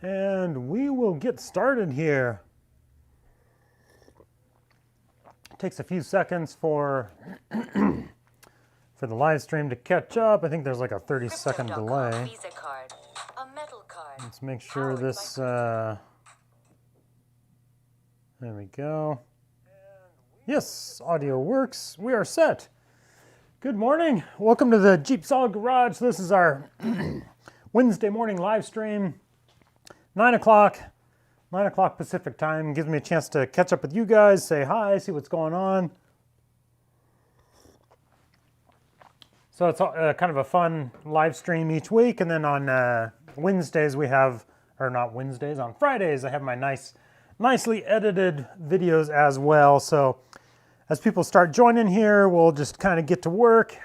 And we will get started here. It takes a few seconds for the live stream to catch up. I think there's like a 30-second delay. Visa card, a metal card. Let's make sure this, there we go. Yes, audio works. We are set. Good morning. Welcome to the JeepSolid Garage. This is our Wednesday morning live stream. 9 o'clock Pacific time. Gives me a chance to catch up with you guys, say hi, see what's going on. So it's kind of a fun live stream each week. And then on Wednesdays we have, or not Wednesdays, on Fridays I have my nicely edited videos as well. So as people start joining here, we'll just kind of get to work.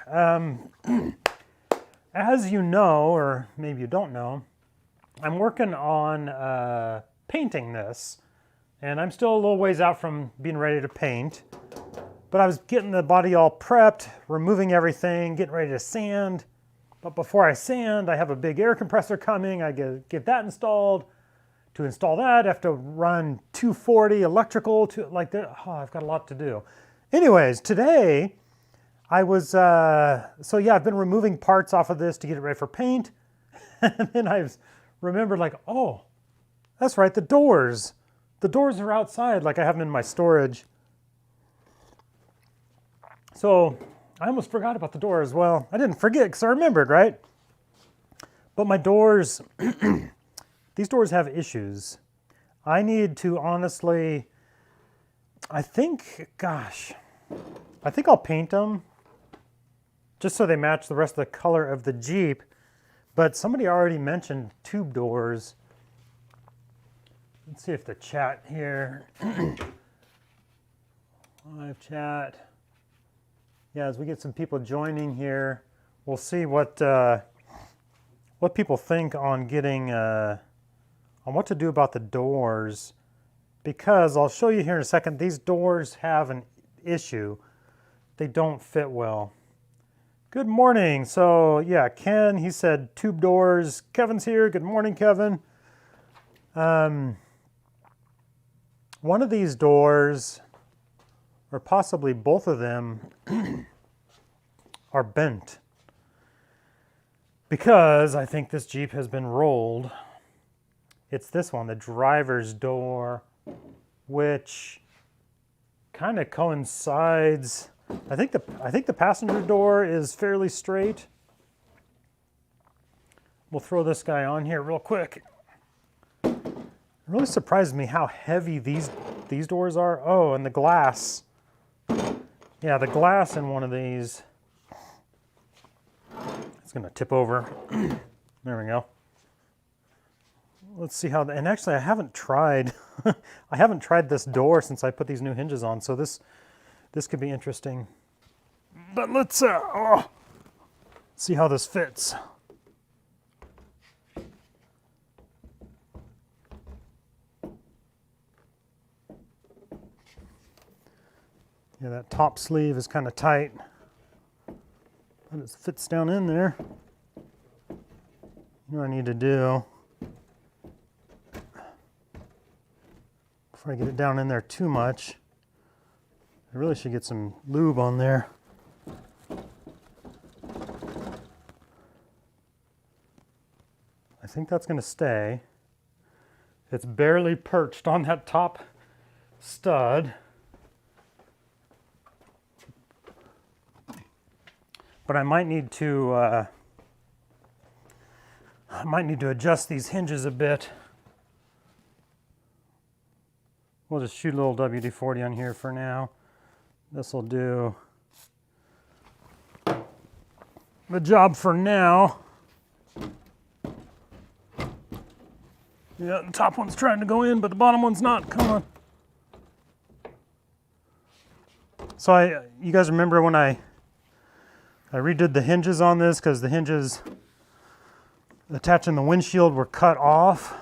As you know, or maybe you don't know, I'm working on painting this, and I'm still a little ways out from being ready to paint, but I was getting the body all prepped, removing everything, getting ready to sand. But before I sand, I have a big air compressor coming. I get that installed. To install that, I have to run 240 electrical to like that. Oh, I've got a lot to do. Anyways, today I was, so yeah, I've been removing parts off of this to get it ready for paint. And then I've remembered like, oh, that's right, the doors. The doors are outside, like I have them in my storage. So I almost forgot about the door as well. I didn't forget because I remembered, right? But my doors, these doors have issues. I need to honestly, I think I'll paint them just so they match the rest of the color of the Jeep. But somebody already mentioned tube doors. Let's see if the chat here, live chat. Yeah, as we get some people joining here, we'll see what people think on getting, on what to do about the doors. Because I'll show you here in a second, these doors have an issue. They don't fit well. Good morning. So yeah, Ken, he said tube doors. Kevin's here. Good morning, Kevin. One of these doors, or possibly both of them, are bent. Because I think this Jeep has been rolled. It's this one, the driver's door, which kind of coincides. I think the passenger door is fairly straight. We'll throw this guy on here real quick. It really surprised me how heavy these doors are. Oh, and the glass. Yeah, the glass in one of these. It's gonna tip over. There we go. Let's see how, and actually I haven't tried, I haven't tried this door since I put these new hinges on, so this could be interesting. But let's see how this fits. Yeah, that top sleeve is kind of tight, but it fits down in there. You know what I need to do before I get it down in there too much. I really should get some lube on there. I think that's going to stay. It's barely perched on that top stud. But I might need to adjust these hinges a bit. We'll just shoot a little WD-40 on here for now. This will do the job for now. Yeah, the top one's trying to go in, but the bottom one's not. Come on. So you guys remember when I redid the hinges on this because the hinges attaching the windshield were cut off.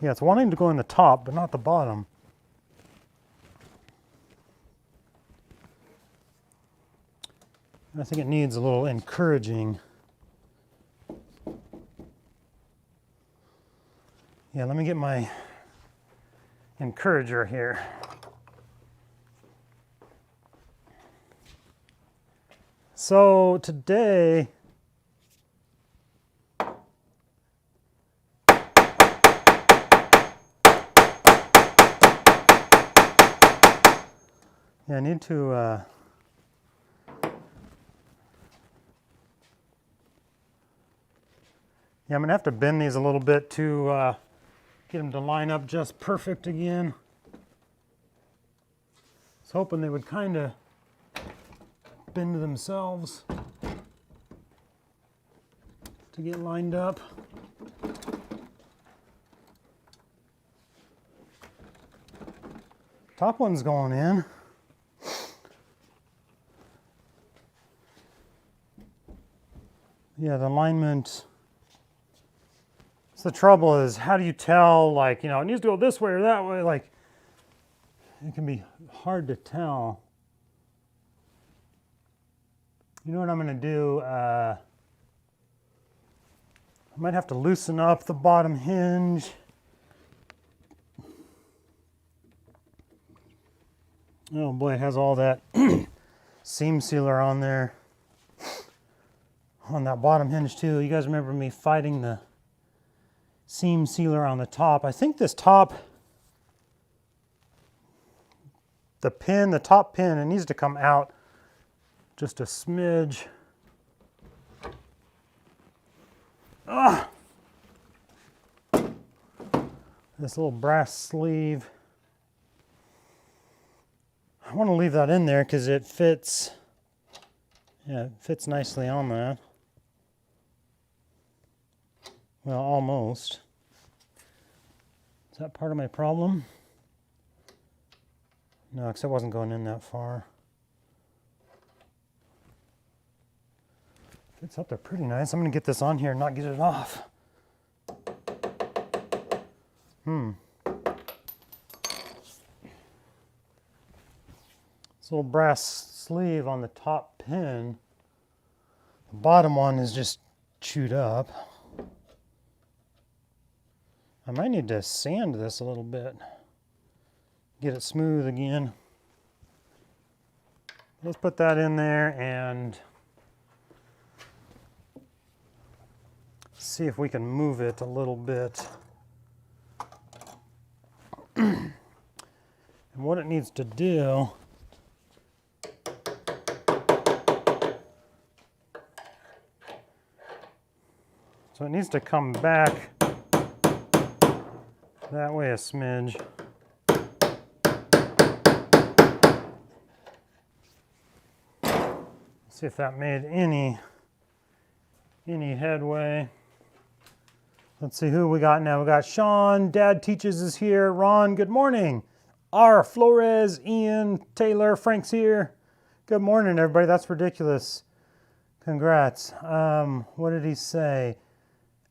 Yeah, it's wanting to go in the top, but not the bottom. I think it needs a little encouraging. Yeah, let me get my encourager here. So today, yeah, I need to yeah, I'm gonna have to bend these a little bit to get them to line up just perfect again. I was hoping they would kind of bend themselves to get lined up. Top one's going in. Yeah, the alignment. So the trouble is, how do you tell, like, you know, it needs to go this way or that way? Like, it can be hard to tell. You know what I'm going to do? I might have to loosen up the bottom hinge. Oh boy, it has all that seam sealer on there. On that bottom hinge too. You guys remember me fighting the seam sealer on the top. I think this top, the top pin, it needs to come out just a smidge. Ugh. This little brass sleeve. I want to leave that in there because it fits, yeah, it fits nicely on that. Well, almost. Is that part of my problem? No, because I wasn't going in that far. Fits up there pretty nice. I'm going to get this on here and not get it off. This little brass sleeve on the top pin. The bottom one is just chewed up. I might need to sand this a little bit. Get it smooth again. Let's put that in there and see if we can move it a little bit. And what it needs to do, so it needs to come back that way a smidge. See if that made any headway. Let's see who we got now. We got Sean, Dad Teaches is here. Ron, good morning. R. Flores, Ian, Taylor, Frank's here. Good morning, everybody. That's ridiculous. Congrats. What did he say?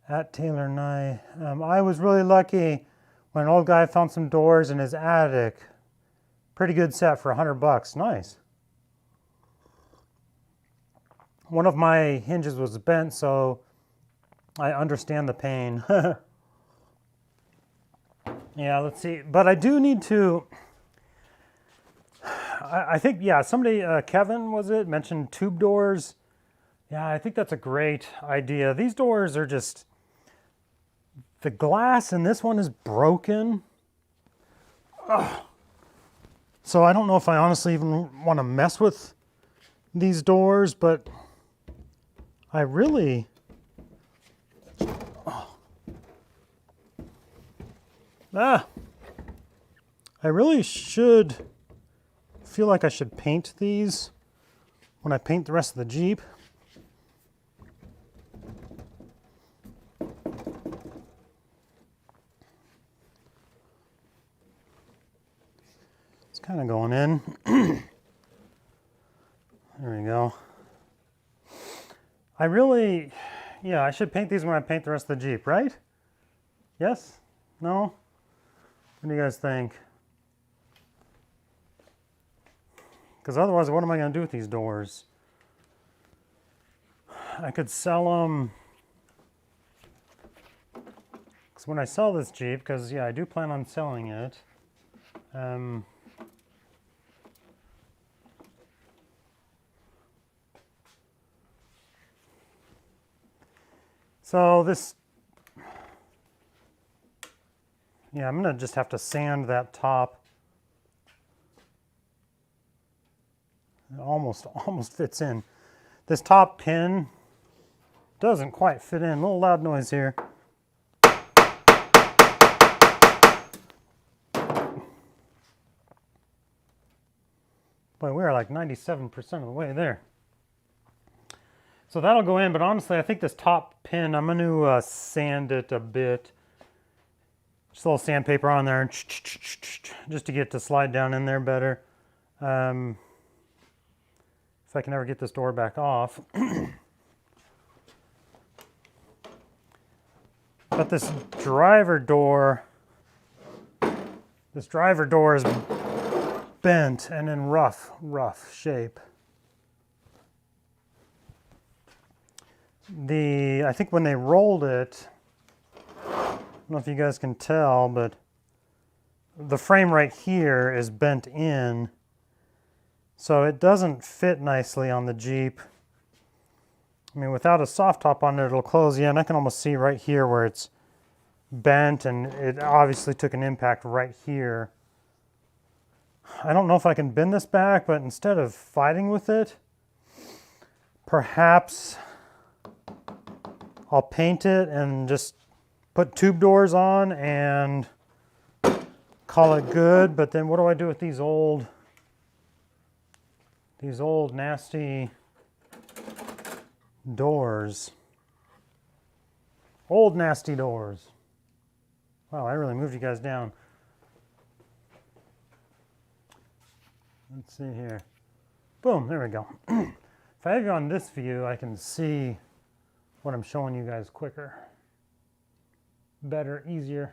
At Taylor and I was really lucky when an old guy found some doors in his attic. Pretty good set for $100. Nice. One of my hinges was bent, so I understand the pain. Yeah, let's see. But I do need to, I think, yeah, somebody, Kevin, was it, mentioned tube doors. Yeah, I think that's a great idea. These doors are just, the glass in this one is broken. Ugh. So I don't know if I honestly even want to mess with these doors, but I really, I really should feel like I should paint these when I paint the rest of the Jeep. It's kind of going in. There we go. I really, yeah, I should paint these when I paint the rest of the Jeep, right? Yes? No? What do you guys think? Because otherwise, what am I going to do with these doors? I could sell them. Because So when I sell this Jeep, because yeah, I do plan on selling it. So this, yeah, I'm gonna just have to sand that top. It almost fits in. This top pin doesn't quite fit in. A little loud noise here. Boy, we're like 97% of the way there. So that'll go in, but honestly, I think this top pin, I'm going to sand it a bit. Just a little sandpaper on there, just to get it to slide down in there better. If I can ever get this door back off. But this driver door is bent and in rough shape. I think when they rolled it, I don't know if you guys can tell, but the frame right here is bent in, so it doesn't fit nicely on the Jeep. I mean, without a soft top on it, it'll close. Yeah, and I can almost see right here where it's bent, and it obviously took an impact right here. I don't know if I can bend this back, but instead of fighting with it, perhaps I'll paint it and just put tube doors on and call it good. But then what do I do with these old nasty doors? Old nasty doors. Wow, I really moved you guys down. Let's see here. Boom, there we go. If I have you on this view, I can see what I'm showing you guys quicker. Better, easier.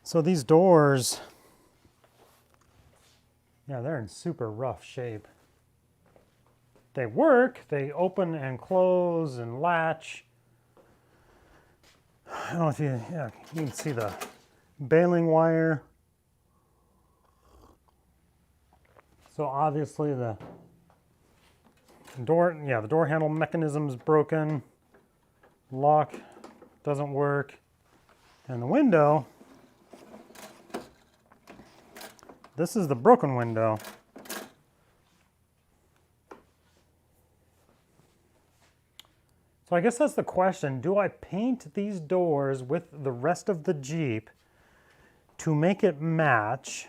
So these doors, yeah, they're in super rough shape. They work, they open and close and latch. I don't know if you can see the baling wire. So obviously the door handle mechanism is broken. Lock doesn't work. And the window, this is the broken window. So I guess that's the question. Do I paint these doors with the rest of the Jeep to make it match?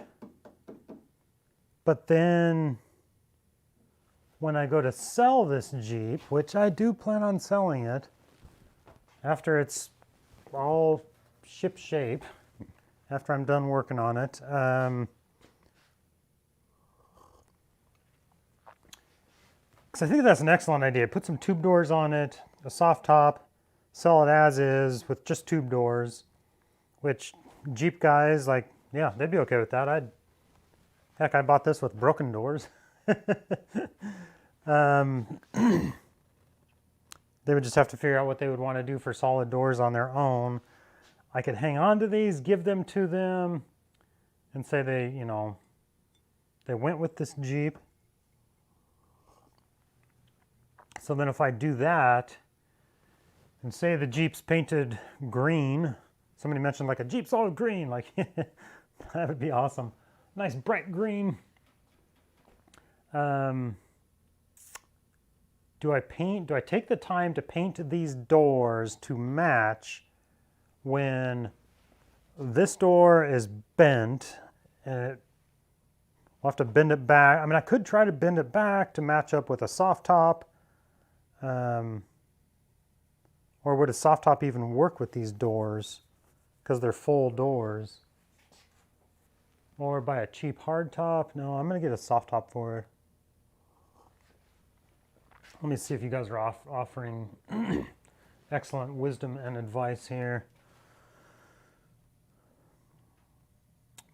But then when I go to sell this Jeep, which I do plan on selling it after it's all ship shape, after I'm done working on it. Because I think that's an excellent idea. Put some tube doors on it, a soft top, sell it as is with just tube doors, which Jeep guys, like, yeah, they'd be okay with that. Heck, I bought this with broken doors. They would just have to figure out what they would want to do for solid doors on their own. I could hang on to these, give them to them, and say they went with this Jeep. So then if I do that, and say the Jeep's painted green, somebody mentioned like a JeepSolid green, like that would be awesome. Nice bright green. Do I take the time to paint these doors to match when this door is bent and I'll have to bend it back? I mean, I could try to bend it back to match up with a soft top. Or would a soft top even work with these doors because they're full doors? Or buy a cheap hard top? No, I'm going to get a soft top for it. Let me see if you guys are offering excellent wisdom and advice here.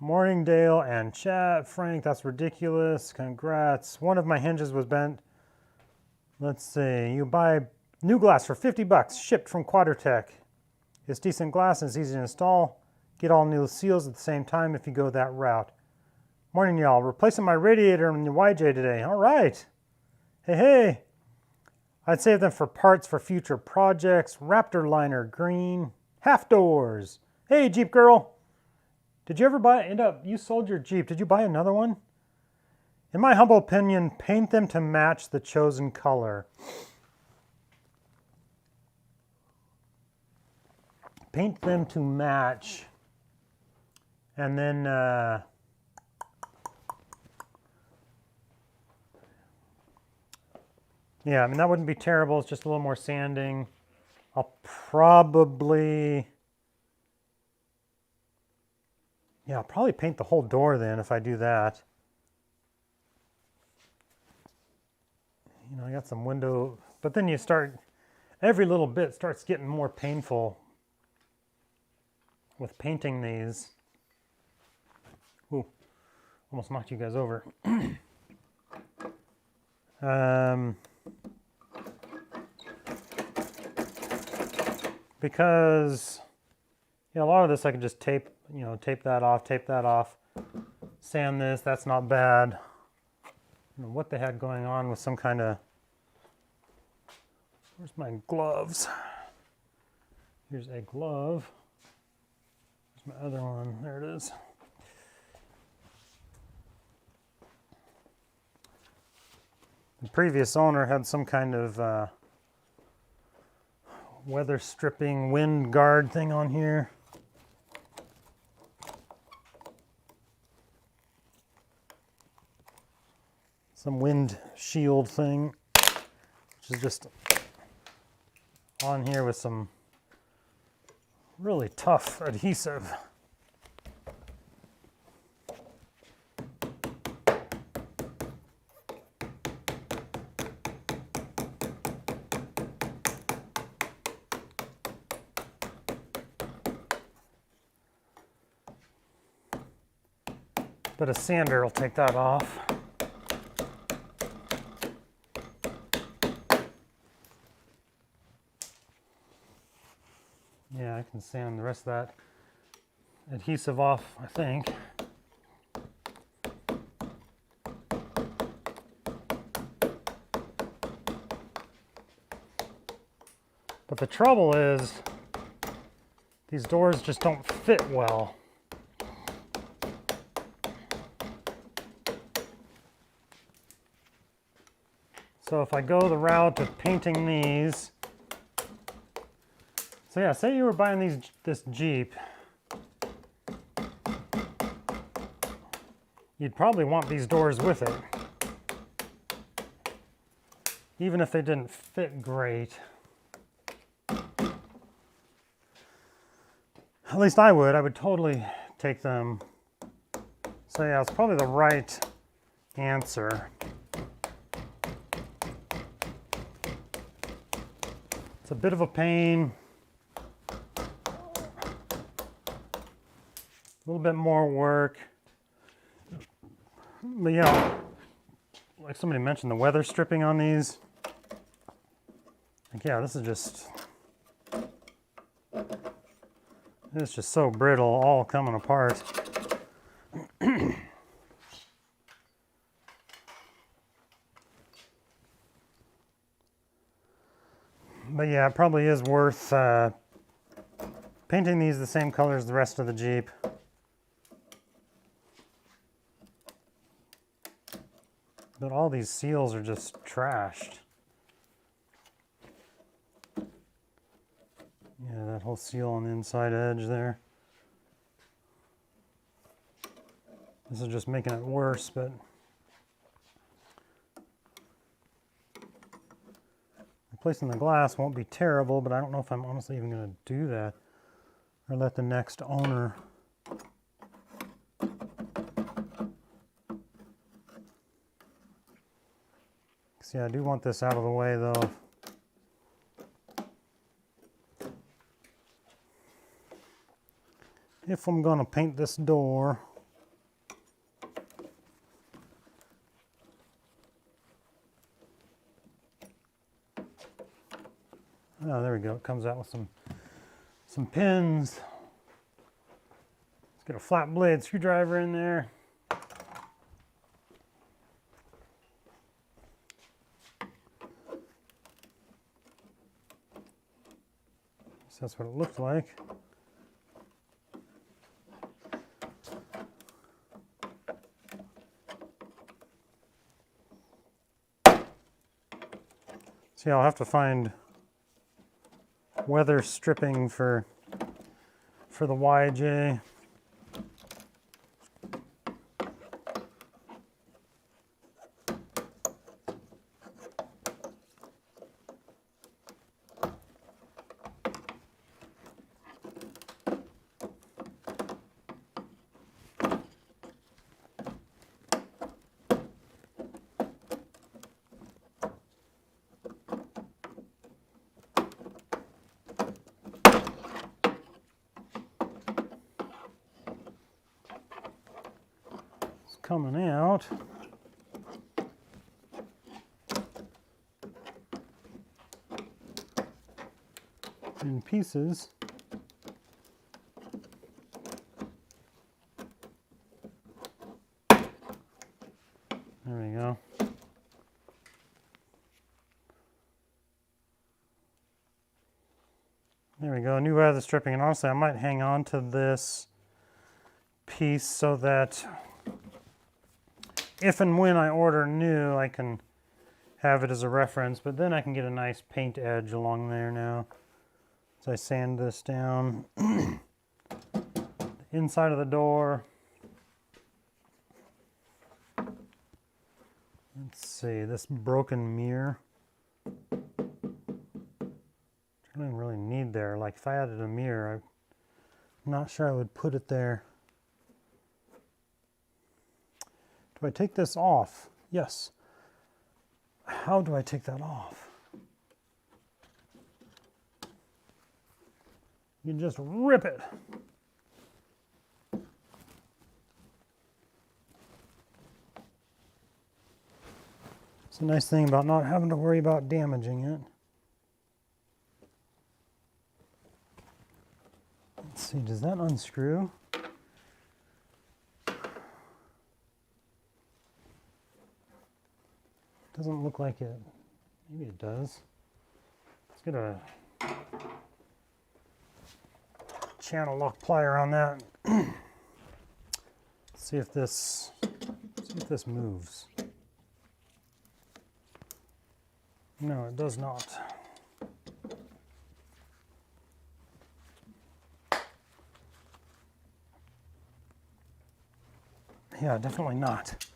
Morning, Dale and chat. Frank, that's ridiculous. Congrats. One of my hinges was bent. Let's see. You New glass for 50 bucks, shipped from Quadratech. It's decent glass and it's easy to install. Get all new seals at the same time if you go that route. Morning, y'all. Replacing my radiator in the YJ today. All right. Hey, hey. I'd save them for parts for future projects. Raptor liner, green. Half doors. Hey, Jeep girl. Did you ever you sold your Jeep. Did you buy another one? In my humble opinion, paint them to match the chosen color. Paint them to match. And then, yeah, I mean, that wouldn't be terrible. It's just a little more sanding. I'll probably paint the whole door then if I do that. You know, I got some window, but then every little bit starts getting more painful with painting these. Ooh, almost knocked you guys over. Because a lot of this I can just tape that off, sand this, that's not bad. I don't know what they had going on with some kind of, where's my gloves? Here's a glove. Where's my other one? There it is. The previous owner had some kind of weather stripping wind guard thing on here. Some wind shield thing, which is just on here with some really tough adhesive. But a sander will take that off. Yeah, I can sand the rest of that adhesive off, I think. But the trouble is, these doors just don't fit well. So if I go the route of painting these, so yeah, say you were buying this Jeep, you'd probably want these doors with it, even if they didn't fit great. At least I would totally take them. So yeah, it's probably the right answer. It's a bit of a pain. A little bit more work. But yeah, like somebody mentioned, the weather stripping on these. Like, yeah, this is just, it's just so brittle, all coming apart. But yeah, it probably is worth painting these the same color as the rest of the Jeep. But all these seals are just trashed. Yeah, that whole seal on the inside edge there. This is just making it worse, but replacing the glass won't be terrible, but I don't know if I'm honestly even going to do that or let the next owner. See, I do want this out of the way though. If I'm going to paint this door. Oh, there we go. It comes out with some pins. Let's get a flat blade screwdriver in there. So that's what it looked like. See, I'll have to find weather stripping for the YJ. Coming out. In pieces. There we go. There we go, new weather stripping, and honestly I might hang on to this piece so that if and when I order new, I can have it as a reference, but then I can get a nice paint edge along there now. As I sand this down, the inside of the door. Let's see, this broken mirror. I don't really need there. Like if I added a mirror, I'm not sure I would put it there. Do I take this off? Yes. How do I take that off? You can just rip it. It's a nice thing about not having to worry about damaging it. Let's see, does that unscrew? Doesn't look like it. Maybe it does. Let's get a channel lock plier on that. See if this moves. No, it does not. Yeah, definitely not.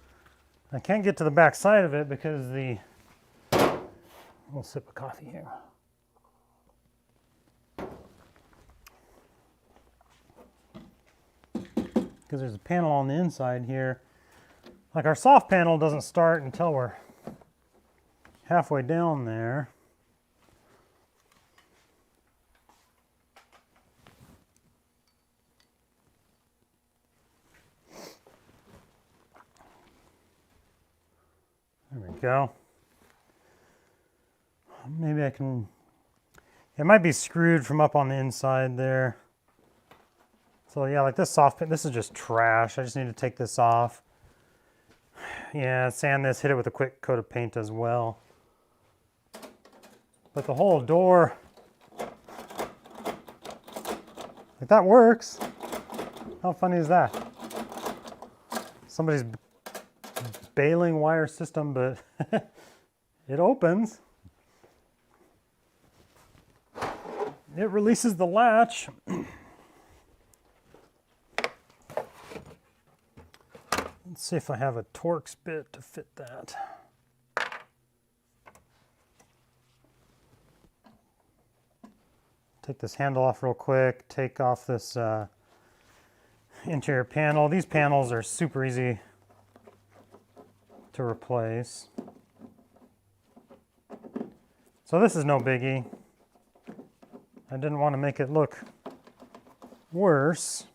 I can't get to the back side of it because a little sip of coffee here. Because there's a panel on the inside here. Like our soft panel doesn't start until we're halfway down there. There we go. Maybe I can, it might be screwed from up on the inside there. So yeah, like this soft pan, this is just trash. I just need to take this off. Yeah, sand this, hit it with a quick coat of paint as well. But the whole door, like that works. How funny is that? Somebody's baling wire system, but it opens. It releases the latch. Let's see if I have a Torx bit to fit that. Take this handle off real quick, take off this interior panel. These panels are super easy to replace. So this is no biggie. I didn't want to make it look worse.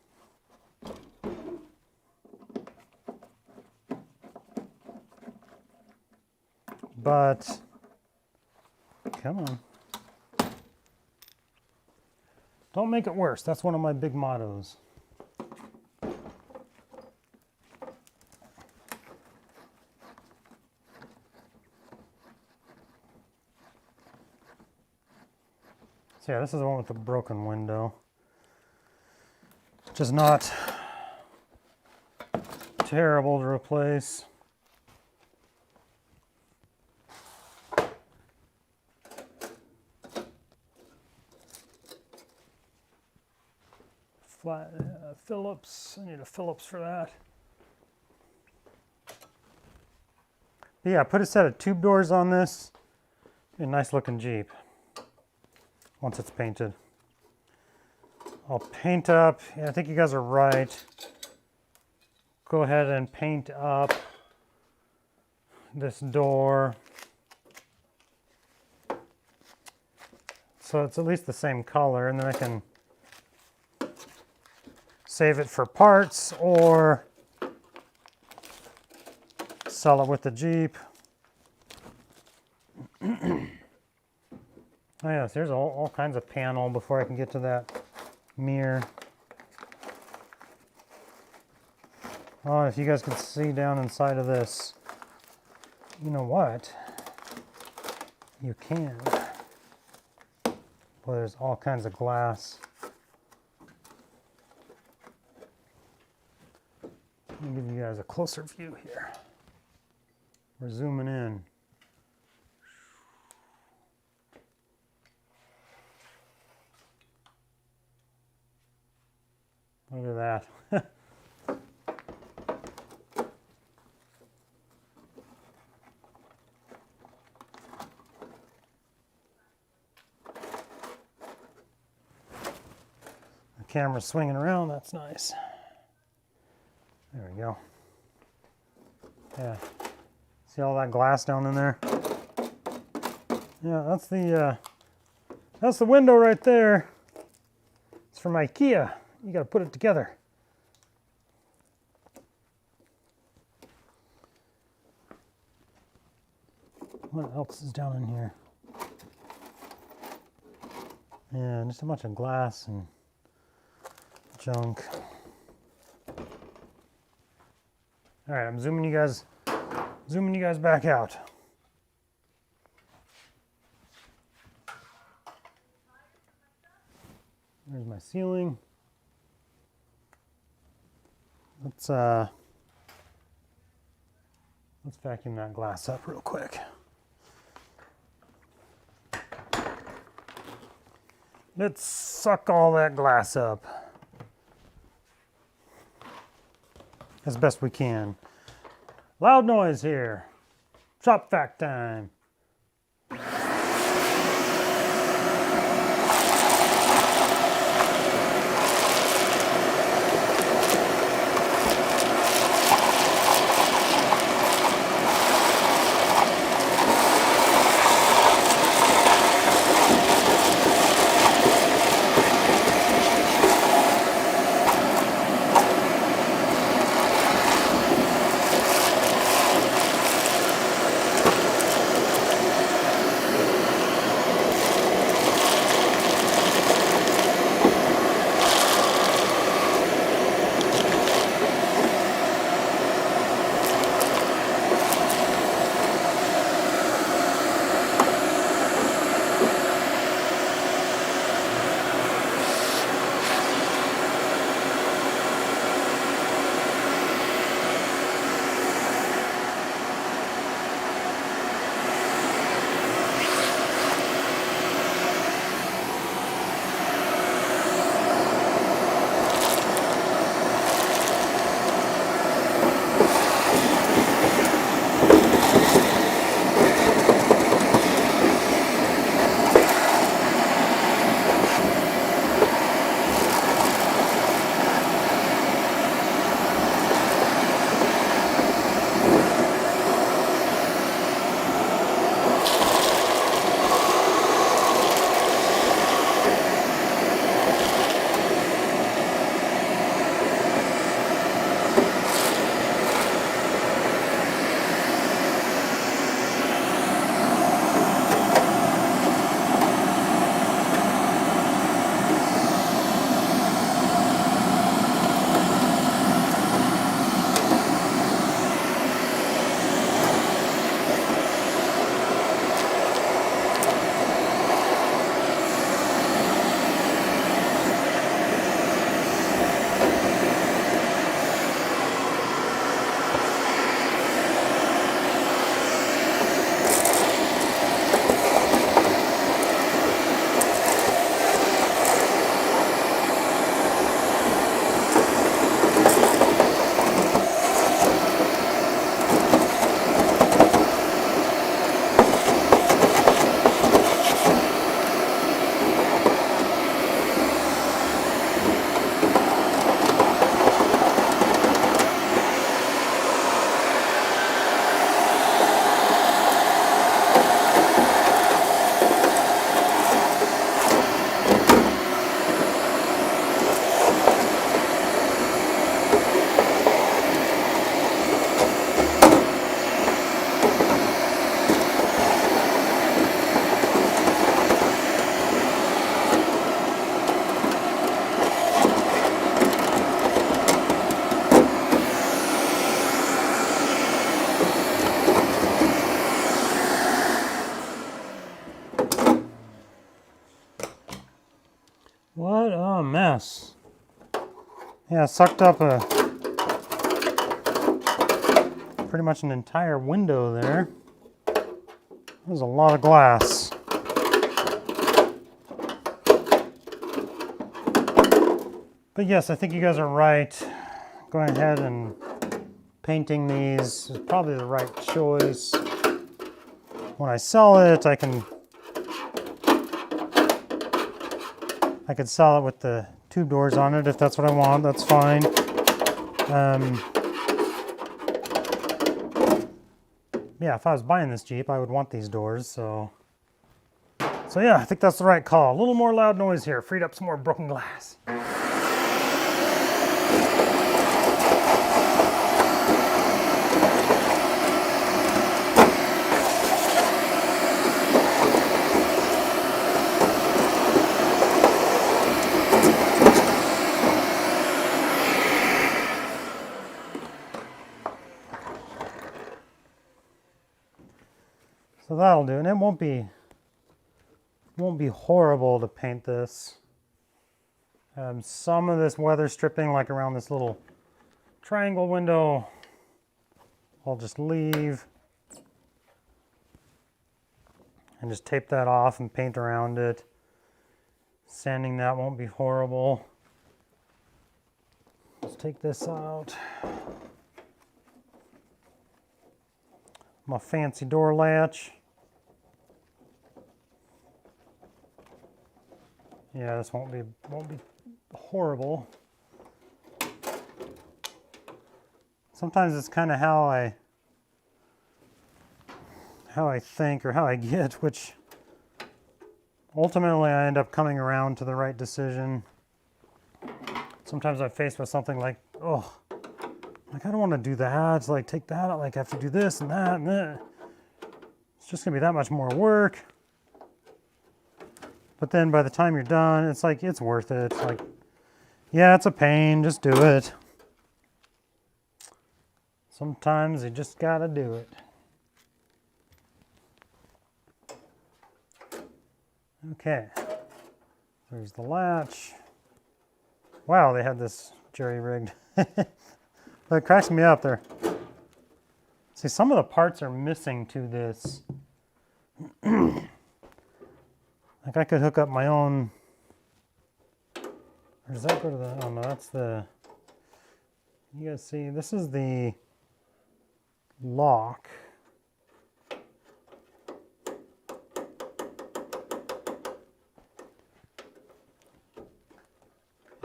But, come on. Don't make it worse. That's one of my big mottos. So yeah, this is the one with the broken window. Which is not terrible to replace. Flat Phillips. I need a Phillips for that. But yeah, put a set of tube doors on this. Be a nice looking Jeep once it's painted. I'll paint up. Yeah, I think you guys are right. Go ahead and paint up this door so it's at least the same color, and then I can save it for parts or sell it with the Jeep. Oh yes, there's all kinds of panel before I can get to that mirror. Oh, if you guys could see down inside of this, you know what? You can. Well, there's all kinds of glass. Let me give you guys a closer view here. We're zooming in. Look at that. The camera's swinging around, that's nice. There we go. Yeah. See all that glass down in there? Yeah, that's the window right there. It's from IKEA. You got to put it together. What else is down in here? Yeah, just a bunch of glass and junk. All right, I'm zooming you guys back out. There's my ceiling. Let's vacuum that glass up real quick. Let's suck all that glass up as best we can. Loud noise here. Shop vac time. mess. Yeah, sucked up pretty much an entire window there. That was a lot of glass. But yes, I think you guys are right. Going ahead and painting these is probably the right choice. When I sell it, I could sell it with the tube doors on it if that's what I want. That's fine. Yeah, if I was buying this Jeep, I would want these doors. So yeah, I think that's the right call. A little more loud noise here. Freed up some more broken glass. So that'll do, and it won't be horrible to paint this. Some of this weather stripping, like around this little triangle window, I'll just leave and just tape that off and paint around it. Sanding that won't be horrible. Let's take this out. My fancy door latch. Yeah, this won't be horrible. Sometimes it's kind of how I think or how I get, which ultimately I end up coming around to the right decision. Sometimes I'm faced with something like, oh, like I don't want to do that. It's like take that out, like I have to do this and that and that. It's just gonna be that much more work. But then by the time you're done, it's like it's worth it. It's like, yeah, it's a pain, just do it. Sometimes you just gotta do it. Okay, there's the latch. Wow, they had this jerry-rigged. It cracks me up there. See, some of the parts are missing to this. Like I could hook up my own. Or does that go to the, oh no, that's the, you guys see, this is the lock.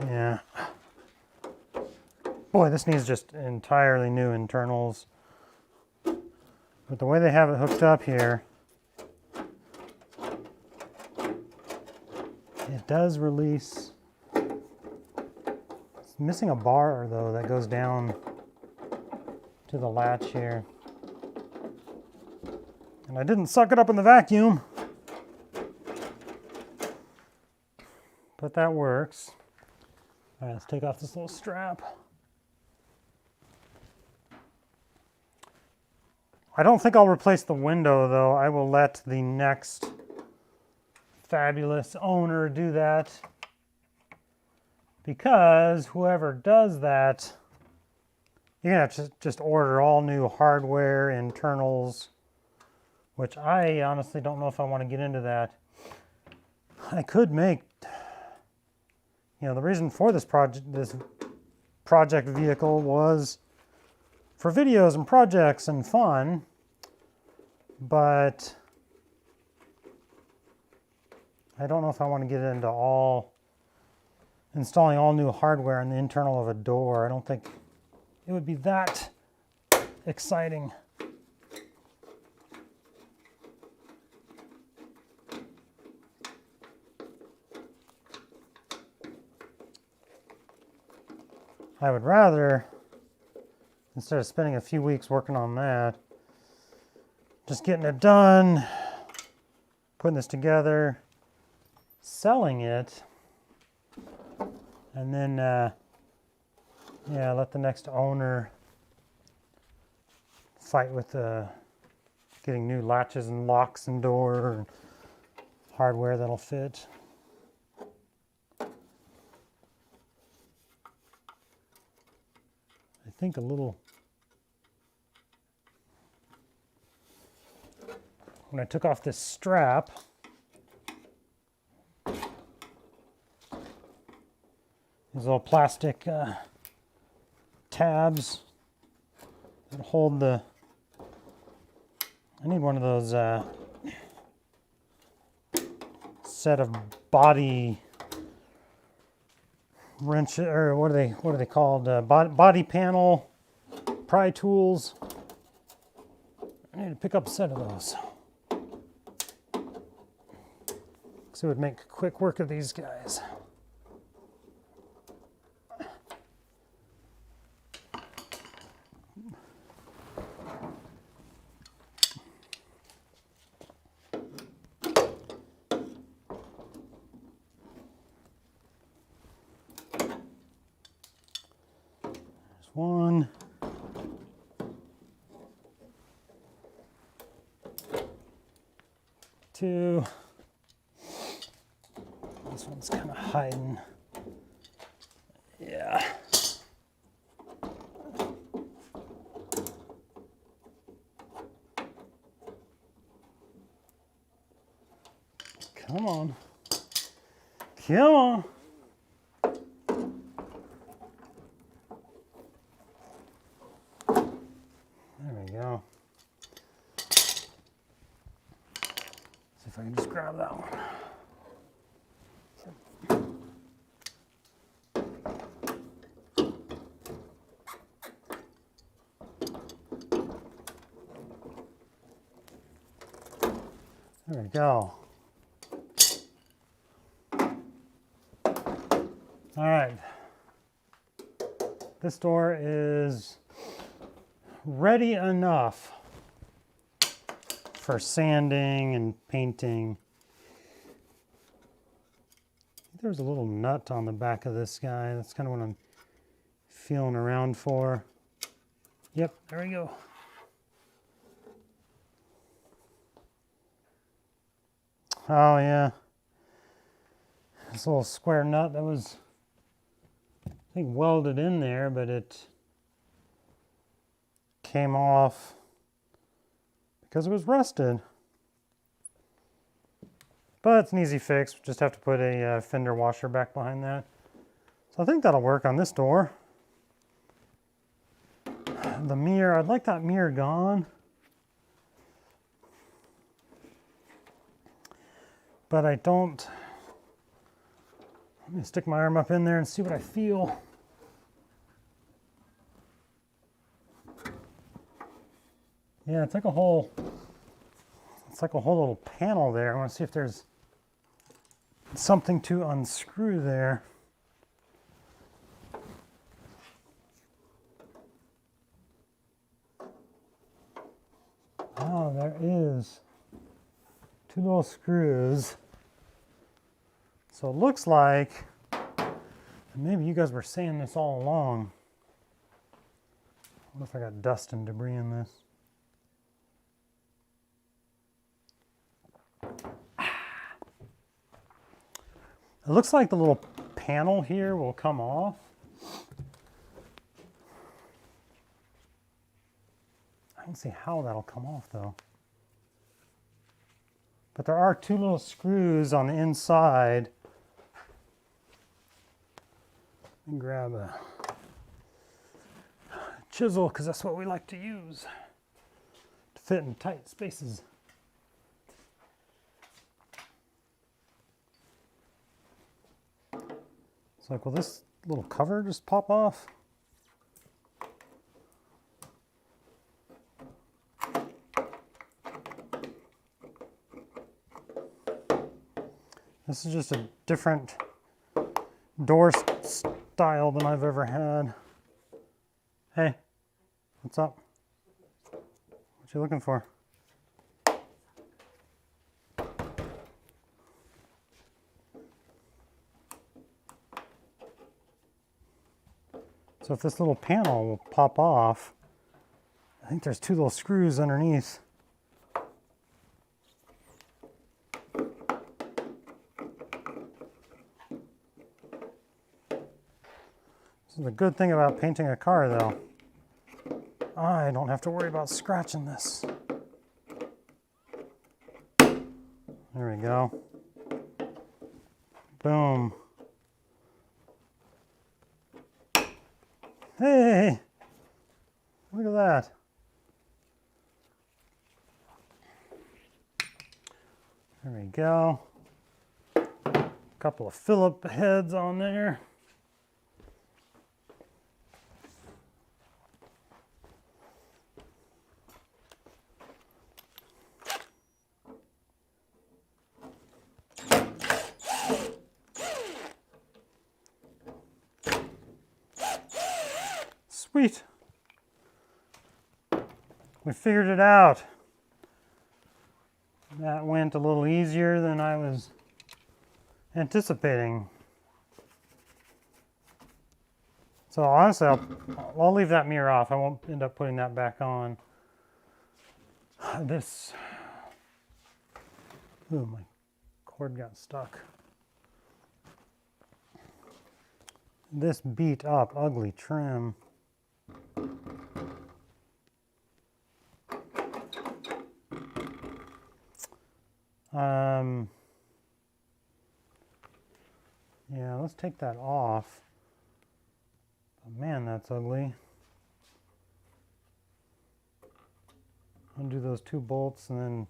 Yeah. Boy, this needs just entirely new internals. But the way they have it hooked up here, it does release. It's missing a bar though that goes down to the latch here. And I didn't suck it up in the vacuum. But that works. All right, let's take off this little strap. I don't think I'll replace the window though. I will let the next fabulous owner do that, because whoever does that, you're gonna have to just order all new hardware, internals, which I honestly don't know if I want to get into that. I could make, the reason for this project vehicle was for videos and projects and fun, but I don't know if I want to get into installing all new hardware in the internal of a door. I don't think it would be that exciting. I would rather, instead of spending a few weeks working on that, just getting it done, putting this together, selling it, and then let the next owner fight with getting new latches and locks and door and hardware that'll fit. think a little, when I took off this strap, these little plastic tabs that hold the, I need one of those set of body wrench, or what are they called? Body panel pry tools. I need to pick up a set of those. So it would make quick work of these guys. One, two, this one's kind of hiding. Yeah. Come on. Come on. Go. See if I can just grab that one. There we go. All right. This door is ready enough for sanding and painting. There's a little nut on the back of this guy. That's kind of what I'm feeling around for. Yep, there we go. Oh yeah. This little square nut that was, I think, welded in there, but it came off because it was rusted. But it's an easy fix. Just have to put a fender washer back behind that. So I think that'll work on this door. The mirror, I'd like that mirror gone. But I don't. Let me stick my arm up in there and see what I feel. Yeah, it's like a whole little panel there. I want to see if there's something to unscrew there. Oh, there is two little screws. So it looks like, and maybe you guys were saying this all along. What if I got dust and debris in this? It looks like the little panel here will come off. I don't see how that'll come off though. But there are two little screws on the inside. Let me grab a chisel because that's what we like to use to fit in tight spaces. It's like, will this little cover just pop off? This is just a different door style than I've ever had. Hey, what's up? What you looking for? So if this little panel will pop off, I think there's two little screws underneath. This is the good thing about painting a car though. I don't have to worry about scratching this. There we go. Boom. Hey, look at that. There we go. A couple of Phillip heads on there. Sweet. We figured it out. That went a little easier than I was anticipating. So honestly, I'll leave that mirror off. I won't end up putting that back on. This, ooh, my cord got stuck. This beat up, ugly trim. Yeah, let's take that off. Oh, man, that's ugly. Undo those 2 bolts and then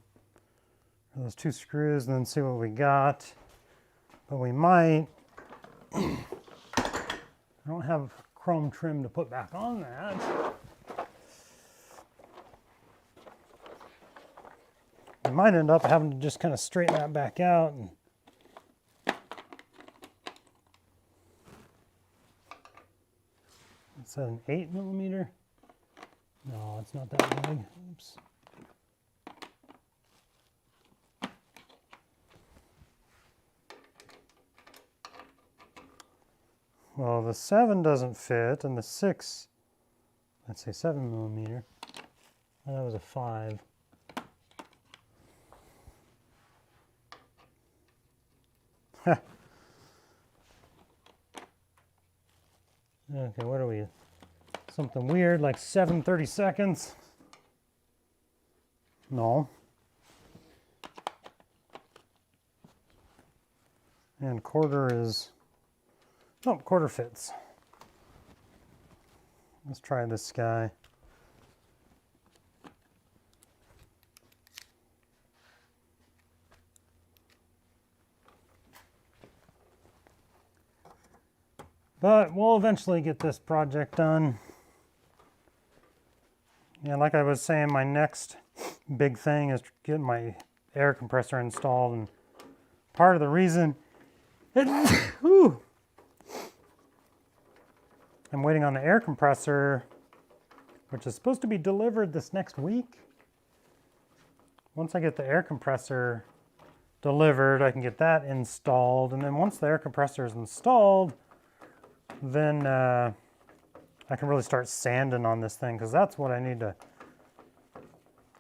or those 2 screws and then see what we got. But we might. I don't have chrome trim to put back on that. I might end up having to just kind of straighten that back out. And is that an 8mm? No, it's not that big. Oops. Well, the 7 doesn't fit, and the 6, let's say 7mm. And that was a 5. Okay, what are we? Something weird like 7/32. No. And quarter is, oh, quarter fits. Let's try this guy. But we'll eventually get this project done. Yeah, like I was saying, my next big thing is to get my air compressor installed. And part of the reason I'm waiting on the air compressor, which is supposed to be delivered this next week. Once I get the air compressor delivered, I can get that installed. And then once the air compressor is installed, then I can really start sanding on this thing, because that's what I need to,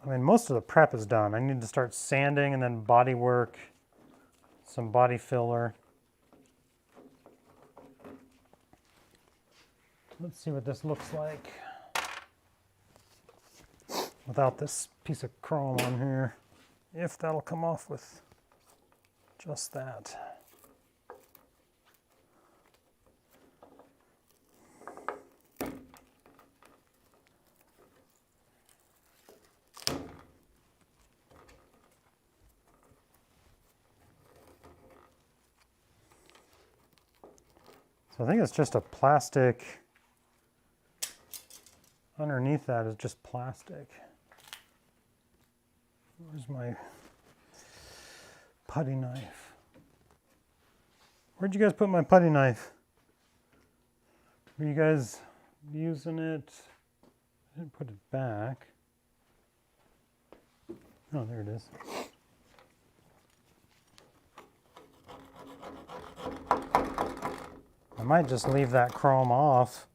I mean, most of the prep is done. I need to start sanding and then body work, some body filler. Let's see what this looks like without this piece of chrome on here, if that'll come off with just that. So I think it's just a plastic. Underneath that is just plastic. Where's my putty knife? Where'd you guys put my putty knife? Were you guys using it? I didn't put it back. Oh, there it is. I might just leave that chrome off.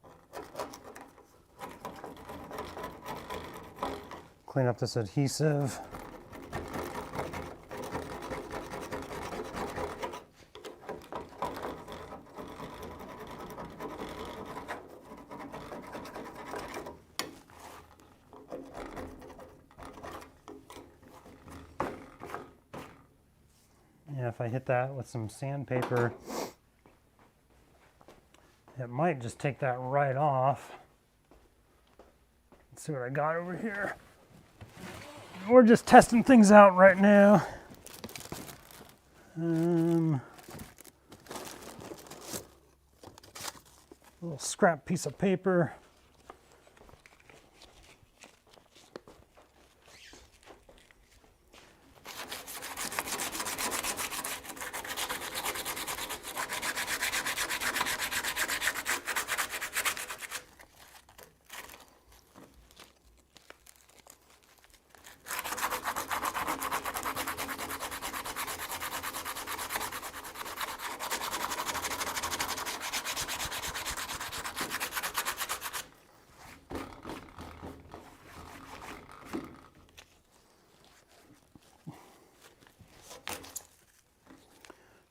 Clean up this adhesive. Yeah, if I hit that with some sandpaper, it might just take that right off. Let's see what I got over here. We're just testing things out right now. A little scrap piece of paper.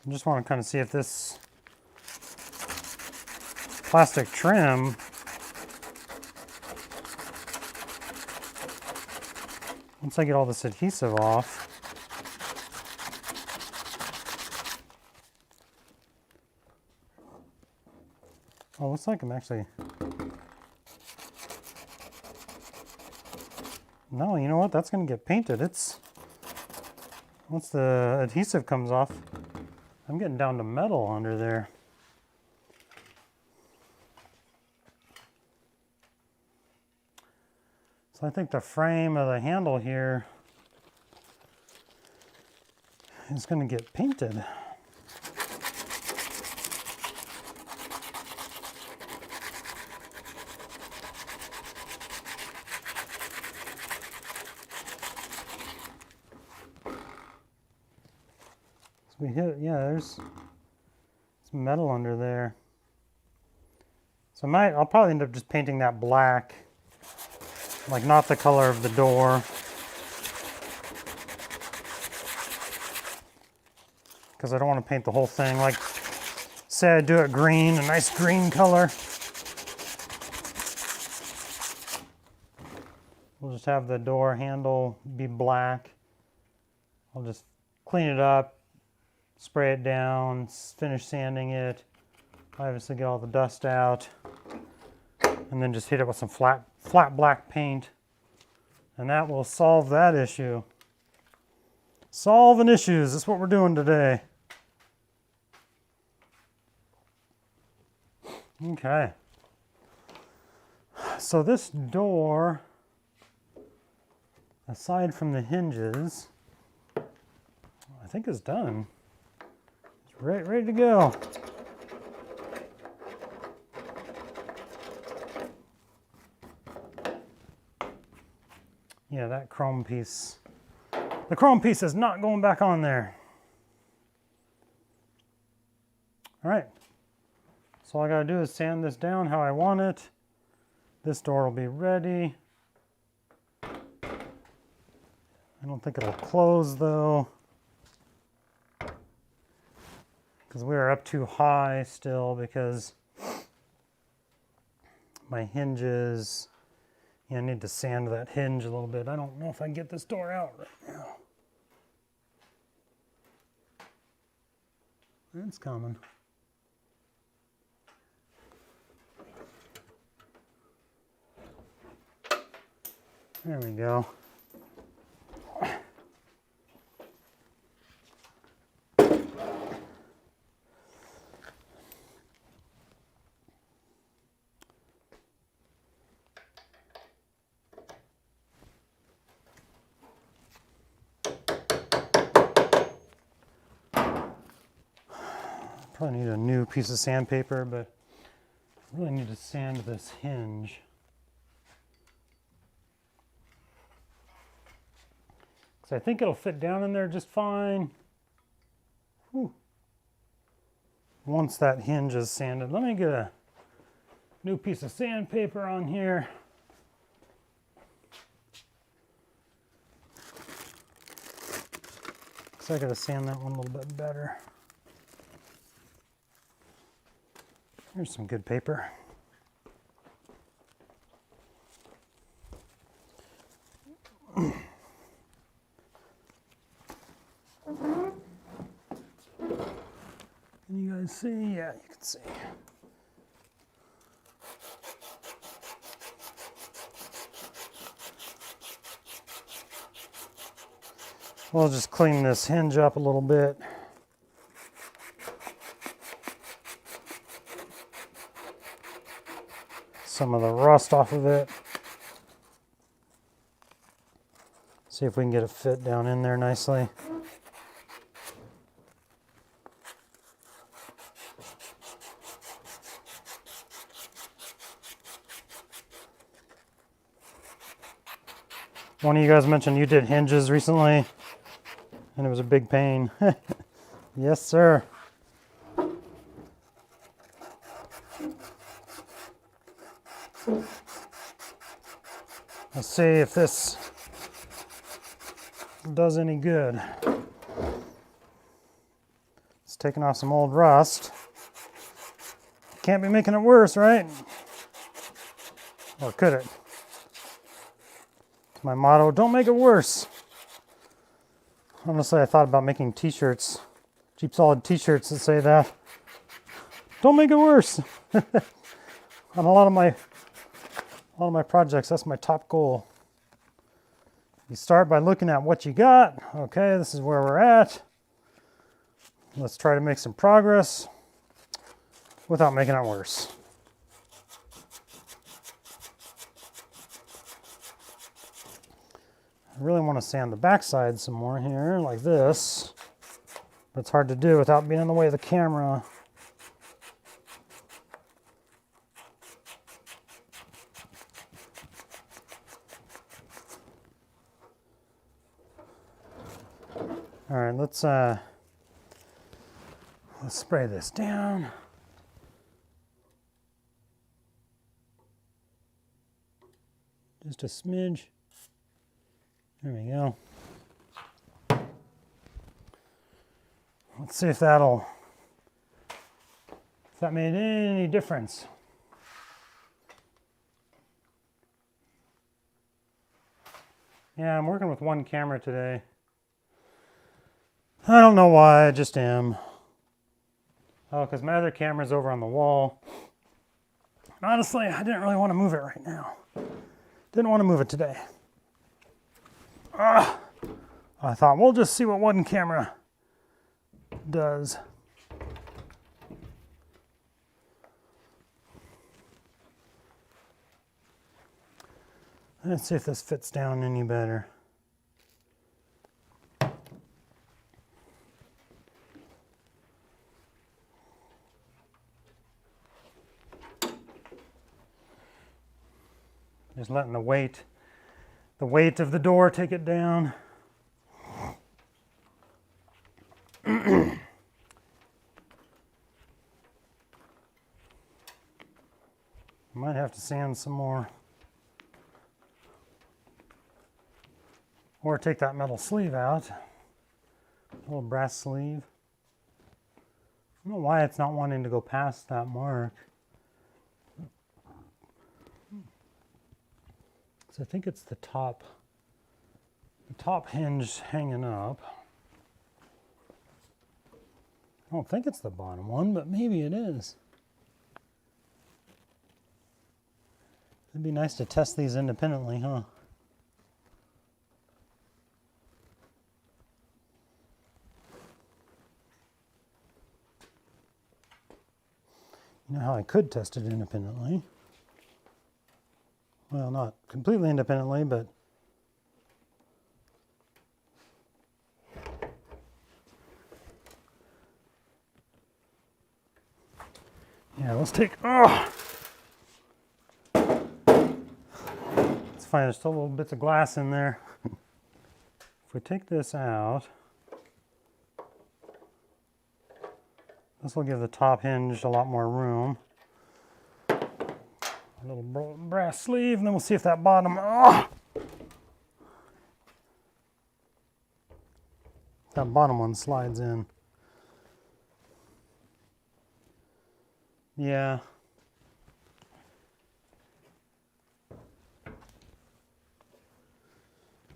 I just want to kind of see if this plastic trim once I get all this adhesive off. Oh, looks like I'm actually... No, you know what? That's going to get painted. Once the adhesive comes off, I'm getting down to metal under there. So I think the frame of the handle here is going to get painted. So we hit, yeah, there's some metal under there. So I'll probably end up just painting that black, like not the color of the door. Because I don't want to paint the whole thing. Like, say I do it green, a nice green color. We'll just have the door handle be black. I'll just clean it up, spray it down, finish sanding it. Obviously get all the dust out. And then just hit it with some flat black paint. And that will solve that issue. Solving issues, that's what we're doing today. Okay. So this door, aside from the hinges, I think is done. It's ready to go. Yeah, that chrome piece. The chrome piece is not going back on there. All right. So all I gotta do is sand this down how I want it. This door will be ready. I don't think it'll close though, because we are up too high still because my hinges, I need to sand that hinge a little bit. I don't know if I can get this door out right now. It's coming. There we go. Probably need a new piece of sandpaper, but I really need to sand this hinge. Because I think it'll fit down in there just fine. Whew. Once that hinge is sanded, let me get a new piece of sandpaper on here. So I gotta sand that one a little bit better. Here's some good paper. guys see? Yeah, you can see. We'll just clean this hinge up a little bit. Some of the rust off of it. See if we can get it fit down in there nicely. One of you guys mentioned you did hinges recently, and it was a big pain. Yes, sir. Let's see if this does any good. It's taking off some old rust. Can't be making it worse, right? Or could it? It's my motto, don't make it worse. Honestly, I thought about making t-shirts, JeepSolid t-shirts that say that. Don't make it worse. On a lot of my projects, that's my top goal. You start by looking at what you got. Okay, this is where we're at. Let's try to make some progress without making it worse. I really want to sand the backside some more here, like this. But it's hard to do without being in the way of the camera. All right, let's spray this down. Just a smidge. There we go. Let's see if that made any difference. Yeah, I'm working with one camera today. I don't know why, I just am. Oh, because my other camera's over on the wall. Honestly, I didn't really want to move it right now. Didn't want to move it today. I thought we'll just see what one camera does. Let's see if this fits down any better. Just letting the weight of the door take it down. Might have to sand some more. Or take that metal sleeve out. A little brass sleeve. I don't know why it's not wanting to go past that mark. So I think it's the top hinge hanging up. I don't think it's the bottom one, but maybe it is. It'd be nice to test these independently, huh? You know how I could test it independently? Well, not completely independently, but yeah, let's take, it's fine, there's still little bits of glass in there. If we take this out, this will give the top hinge a lot more room. A little brass sleeve, and then we'll see if that bottom, that bottom one slides in. Yeah. I'm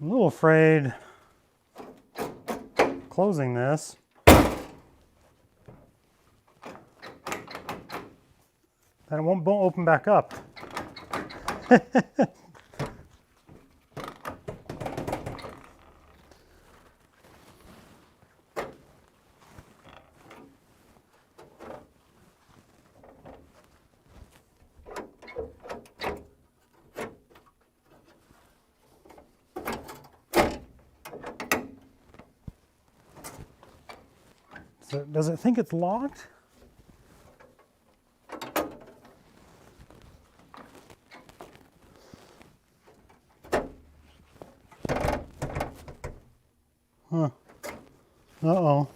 a little afraid closing this Then it won't open back up. So does it think it's locked? Huh. Uh-oh.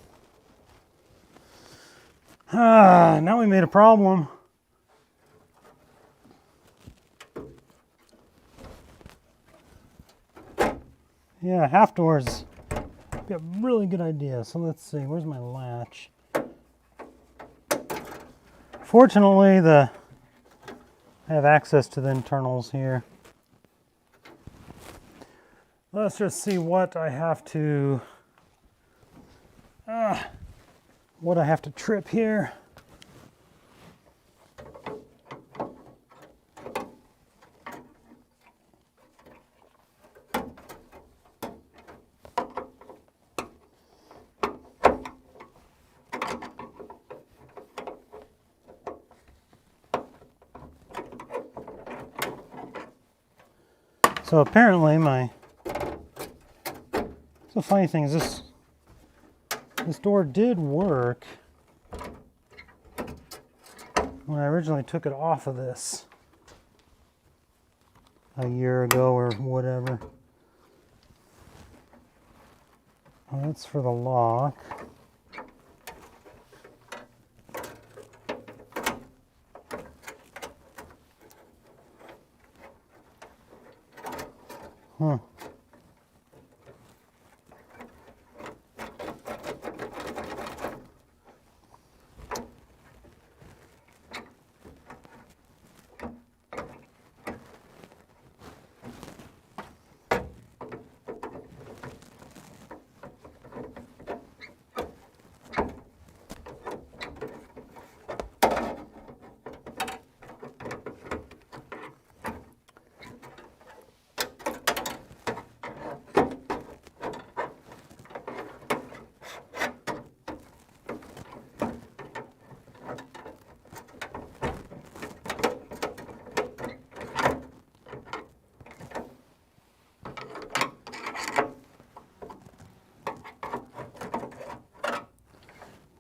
Ah, now we made a problem. Yeah, half doors. Be a really good idea. So let's see, where's my latch? Fortunately, I have access to the internals here. Let's just see what I have to trip here. So apparently the funny thing is this door did work when I originally took it off of this a year ago or whatever. Well, that's for the lock. Huh.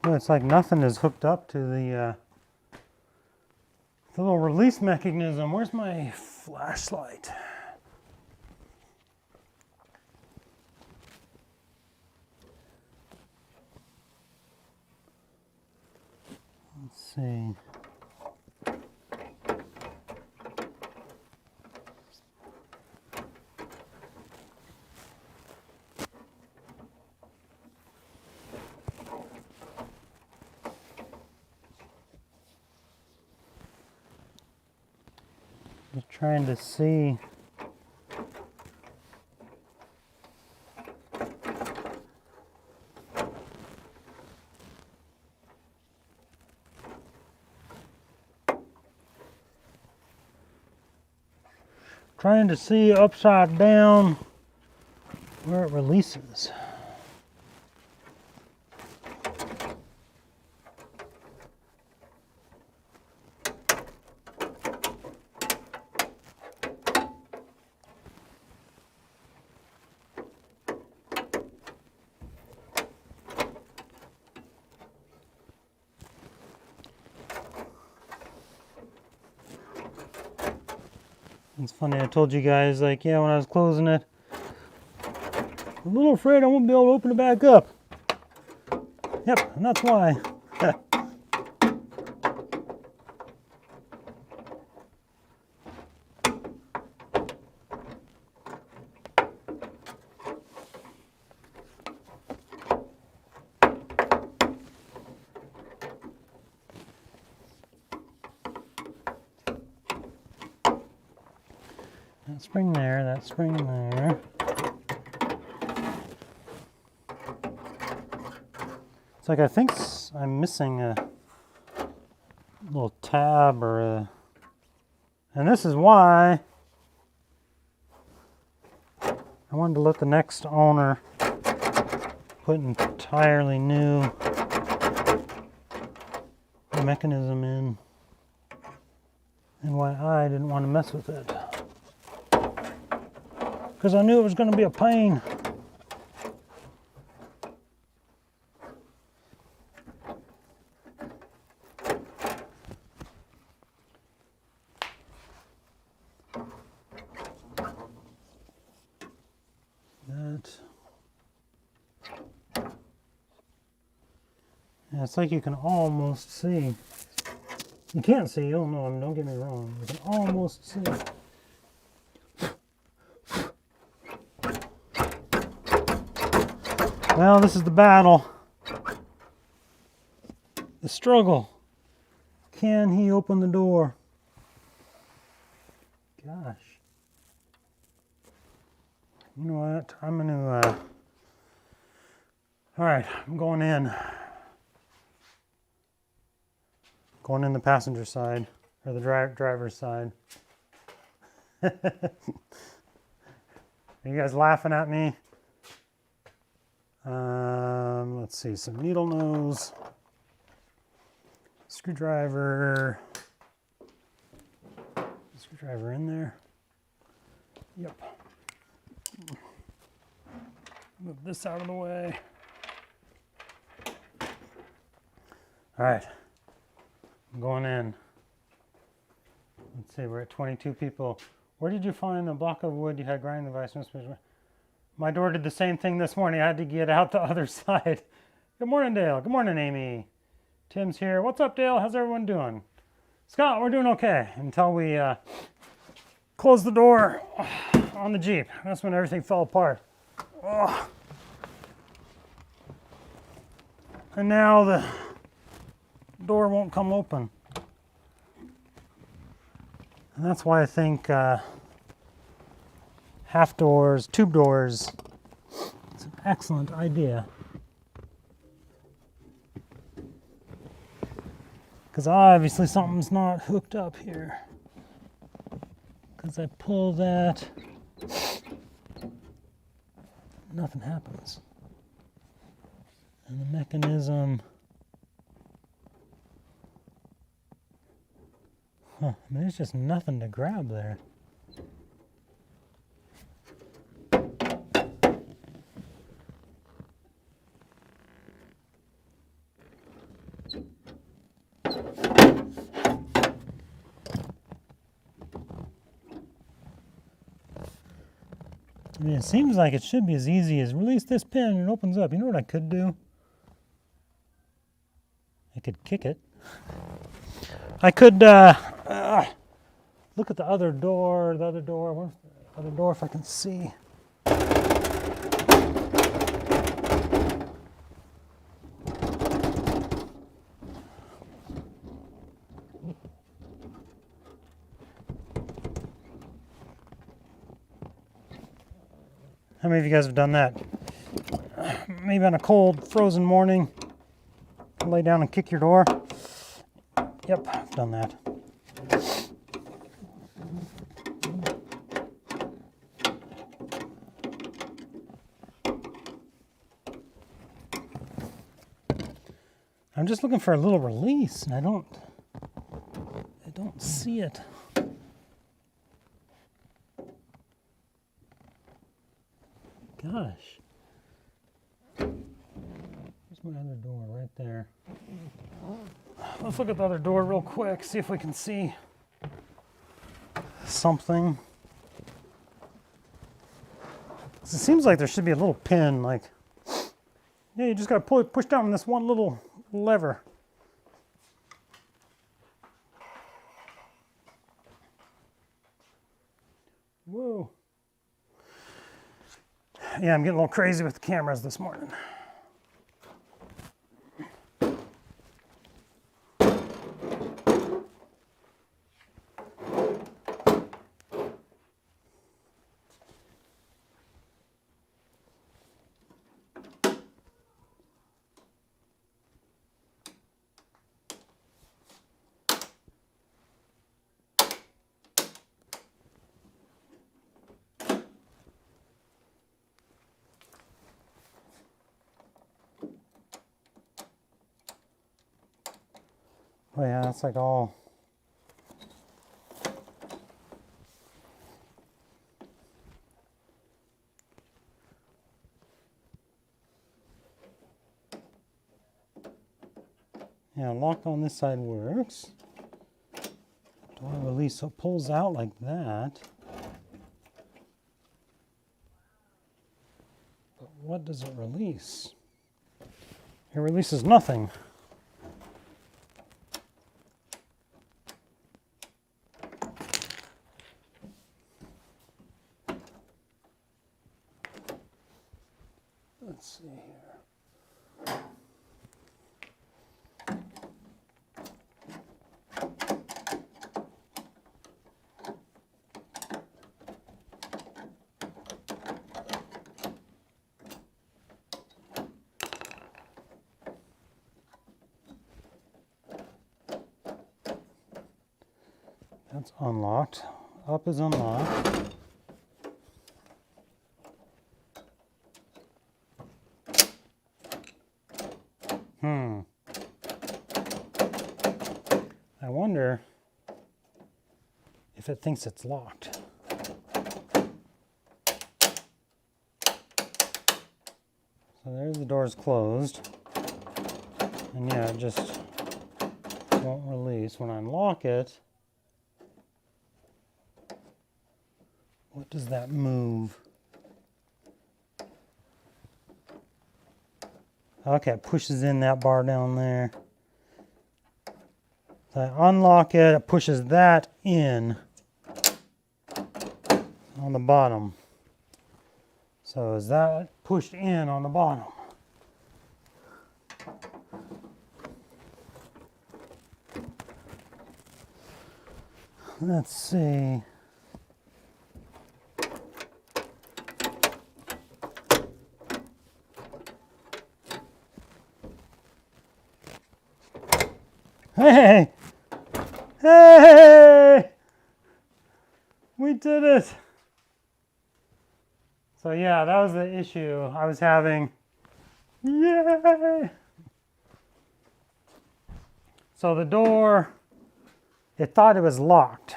Well, it's like nothing is hooked up to the little release mechanism. Where's my flashlight? Let's see. Just trying to see. Trying to see upside down where it releases. It's funny, I told you guys, like, yeah, when I was closing it, I'm a little afraid I won't be able to open it back up. Yep, and that's why. That spring there, that spring there. It's like I think I'm missing little tab or a, and this is why I wanted to let the next owner put an entirely new mechanism in, and why I didn't want to mess with it, because I knew it was going to be a pain. Yeah, it's like you can almost see. You can't see, oh no, don't get me wrong. You can almost see. Well, this is the battle. The struggle. Can he open the door? Gosh. You know what? I'm gonna, all right, I'm going in. Going in the passenger side, or the driver's side. Are you guys laughing at me? Let's see, some needle nose, screwdriver in there. Yep. Move this out of the way. All right. I'm going in. Let's see, we're at 22 people. Where did you find the block of wood you had grinding device? My door did the same thing this morning. I had to get out the other side. Good morning, Dale. Good morning, Amy. Tim's here. What's up, Dale? How's everyone doing? Scott, we're doing okay until we closed the door on the Jeep. That's when everything fell apart. Oh. And now the door won't come open. And that's why I think half doors, tube doors, it's an excellent idea. Because obviously something's not hooked up here. Because I pull that, nothing happens. And the mechanism, I mean, there's just nothing to grab there. I mean, it seems like it should be as easy as release this pin and it opens up. You know what I could do? I could kick it. I could look at the other door, where's the other door if I can see. How many of you guys have done that? Maybe on a cold, frozen morning, lay down and kick your door. Yep, I've done that. I'm just looking for a little release, and I don't see it. Gosh. Where's my other door? Right there. Let's look at the other door real quick, see if we can see something. It seems like there should be a little pin, like, yeah, you just gotta push down on this one little lever. Whoa. Yeah, I'm getting a little crazy with the cameras this morning. Oh yeah, that's like all. Yeah, lock on this side works. Door release, so it pulls out like that. But what does it release? It releases nothing. Let's see here. That's unlocked. Up is unlocked. I wonder if it thinks it's locked. So there's the doors closed. And yeah, it just won't release. When I unlock it, what does that move? Okay, it pushes in that bar down there. So I unlock it, it pushes that in on the bottom. So is that pushed in on the bottom? Let's see. Hey! Hey! We did it! So yeah, that was the issue I was having. Yay! So the door, it thought it was locked.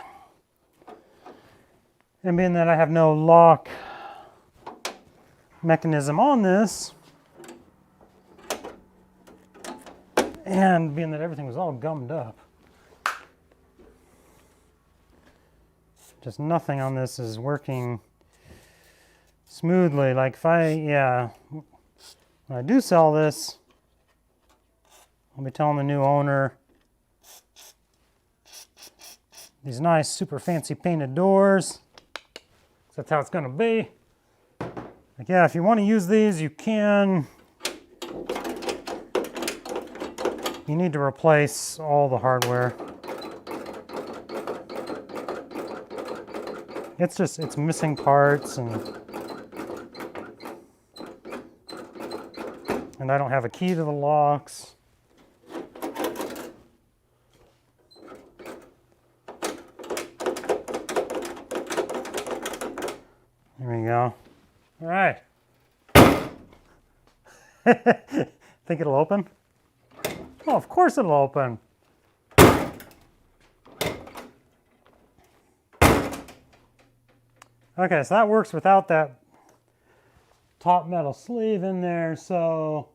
And being that I have no lock mechanism on this, and being that everything was all gummed up, just nothing on this is working smoothly. Like if when I do sell this, I'll be telling the new owner these nice, super fancy painted doors. That's how it's gonna be. Like, yeah, if you want to use these, you can. You need to replace all the hardware. It's missing parts, and I don't have a key to the locks. There we go. All right. Think it'll open? Oh, of course it'll open. Okay, so that works without that top metal sleeve in there, so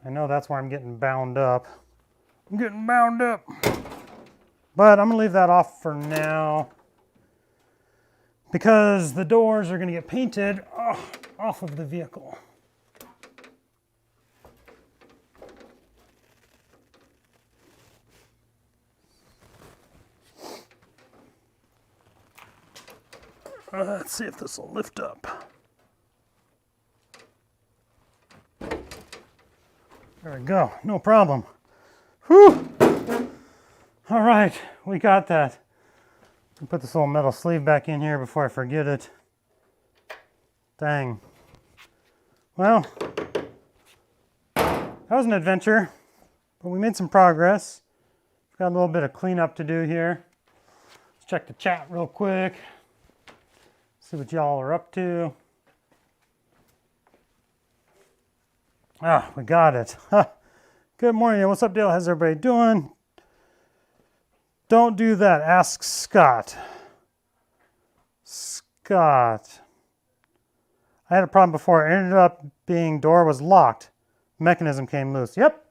I know that's where I'm getting bound up. I'm getting bound up. But I'm gonna leave that off for now because the doors are gonna get painted off of the vehicle. Let's see if this will lift up. There we go, no problem. Whew! All right, we got that. I'll put this little metal sleeve back in here before I forget it. Dang. Well, that was an adventure, but we made some progress. We've got a little bit of cleanup to do here. Let's check the chat real quick. See what y'all are up to. Ah, we got it. Good morning. What's up, Dale? How's everybody doing? Don't do that. Ask Scott. Scott. I had a problem before. It ended up being door was locked. Mechanism came loose. Yep.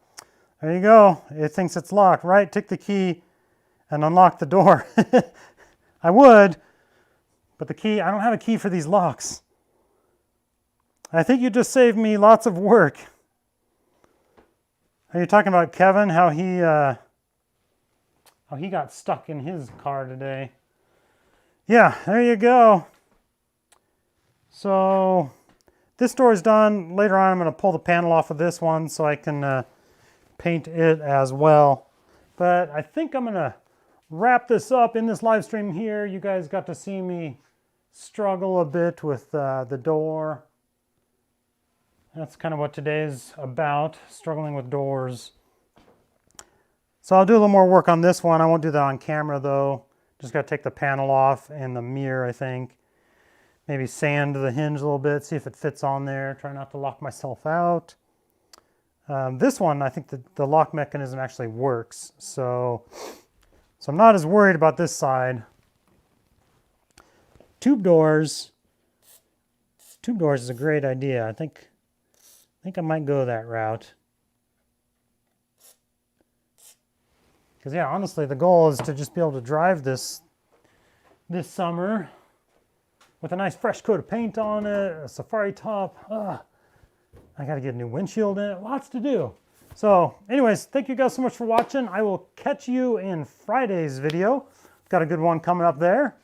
There you go. It thinks it's locked, right? Take the key and unlock the door. I would, but the key, I don't have a key for these locks. I think you just saved me lots of work. Are you talking about Kevin, how he got stuck in his car today? Yeah, there you go. So this door is done. Later on, I'm going to pull the panel off of this one so I can paint it as well. But I think I'm going to wrap this up in this live stream here. You guys got to see me struggle a bit with the door. That's kind of what today's about, struggling with doors. So I'll do a little more work on this one. I won't do that on camera though. Just got to take the panel off and the mirror, I think. Maybe sand the hinge a little bit, see if it fits on there. Try not to lock myself out. This one, I think the lock mechanism actually works. So I'm not as worried about this side. Tube doors is a great idea. I think I might go that route. Because yeah, honestly, the goal is to just be able to drive this summer with a nice fresh coat of paint on it, a safari top. I got to get a new windshield in it. Lots to do. So anyways, thank you guys so much for watching. I will catch you in Friday's video. Got a good one coming up there.